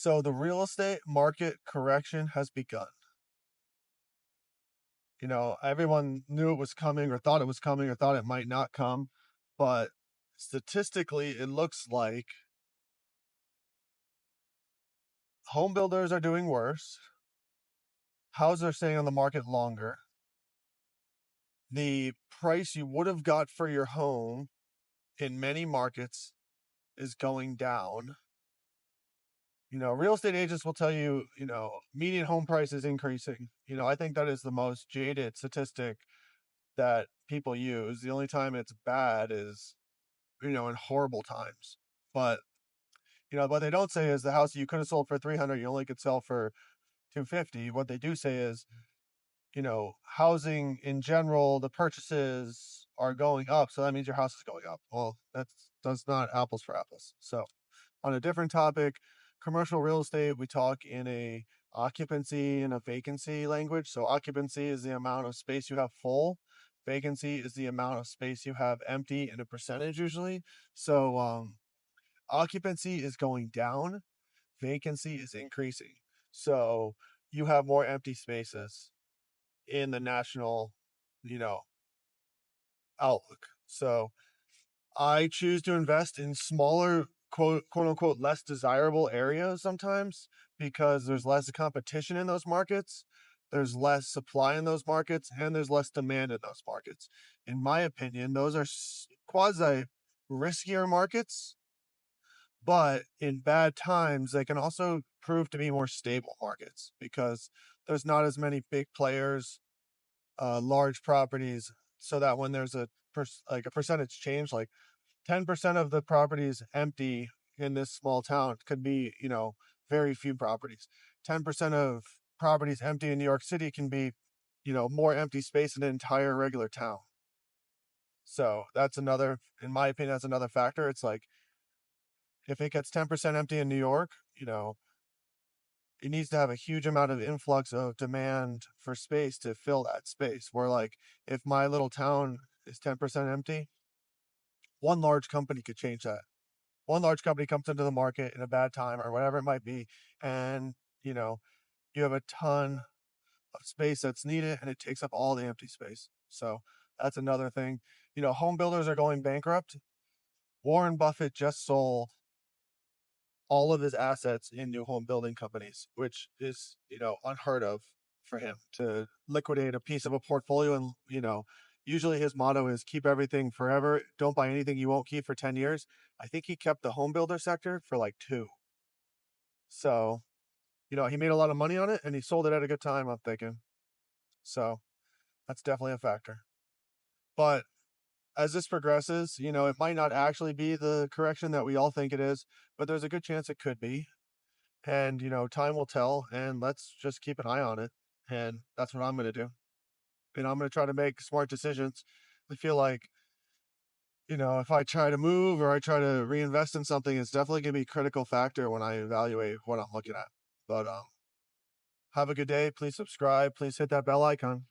So the real estate market correction has begun. Everyone knew it was coming or thought it was coming or thought it might not come. But statistically, it looks like home builders are doing worse. Houses are staying on the market longer. The price you would have got for your home in many markets is going down. Real estate agents will tell you, median home price is increasing. I think that is the most jaded statistic that people use. The only time it's bad is, in horrible times. But, what they don't say is the house you could have sold for 300, you only could sell for 250. What they do say is, housing in general, the purchases are going up. So that means your house is going up. Well, that's not apples for apples. So on a different topic, commercial real estate, we talk in a occupancy and a vacancy language. So occupancy is the amount of space you have full. Vacancy is the amount of space you have empty in a percentage usually. So occupancy is going down, vacancy is increasing. So you have more empty spaces in the national, you know, outlook. So I choose to invest in smaller, quote unquote, less desirable areas sometimes because there's less competition in those markets. There's less supply in those markets and there's less demand in those markets. In my opinion, those are quasi riskier markets, but in bad times, they can also prove to be more stable markets because there's not as many big players, large properties, so that when there's like a percentage change, like 10% of the properties empty in this small town could be, very few properties. 10% of properties empty in New York City can be, more empty space in an entire regular town. So that's another, in my opinion, that's another factor. It's like if it gets 10% empty in New York, it needs to have a huge amount of influx of demand for space to fill that space. Where like if my little town is 10% empty, one large company could change that. One large company comes into the market in a bad time or whatever it might be, and you know, you have a ton of space that's needed and it takes up all the empty space. So that's another thing. Home builders are going bankrupt. Warren Buffett just sold all of his assets in new home building companies, which is, unheard of for him to liquidate a piece of a portfolio. And, usually his motto is keep everything forever. Don't buy anything you won't keep for 10 years. I think he kept the home builder sector for like 2. So, he made a lot of money on it and he sold it at a good time, I'm thinking. So that's definitely a factor. But as this progresses, it might not actually be the correction that we all think it is, but there's a good chance it could be. And, time will tell, and let's just keep an eye on it. And that's what I'm going to do. And I'm going to try to make smart decisions. I feel like, if I try to move or I try to reinvest in something, it's definitely going to be a critical factor when I evaluate what I'm looking at. But have a good day. Please subscribe. Please hit that bell icon.